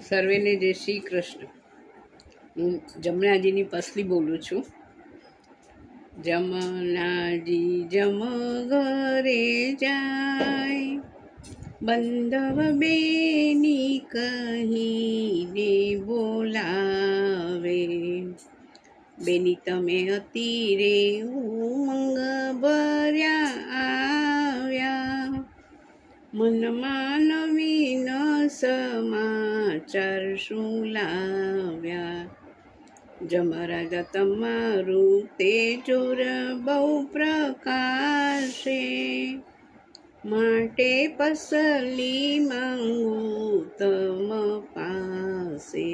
સર્વેને જય શ્રી કૃષ્ણ. હું જમનાજીની પસલી બોલું છું. જમનાજી જમ ઘરે જાય, બંધવ બેની કહીને બોલાવે. બેની તમે અતિરે ઉમંગ ભર્યા આવ્યા, મનમાં નવીન સમાચાર શું લાવ્યા. જમરાજા તમારું તેજોર બહુ પ્રકાશે, માટે પસલી માંગું તમ પાસે.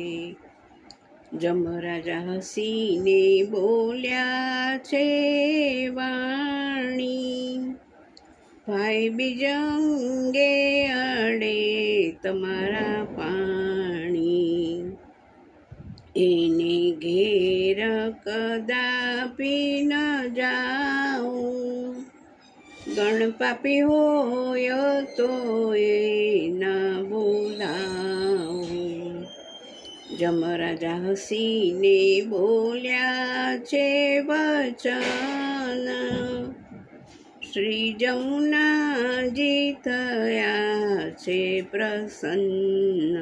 જમરાજા હસીને બોલ્યા છે વાણી, ભાઈ બીજંગે અડે તમારા પાણી. એને ઘેર કદાપી ન જાઉં, ગણપાપી હોય તો એ ન બોલાવું. જમરાજા હસીને બોલ્યા છે વચન, શ્રી જમનાજી થયા છે પ્રસન્ન.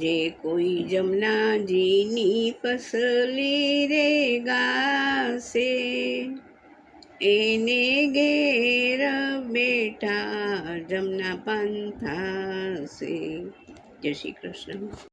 જે કોઈ જમનાજીની પસલી રે ગાશે, એને ઘેર બેઠા જમના પાન થાશે. જય શ્રી કૃષ્ણ.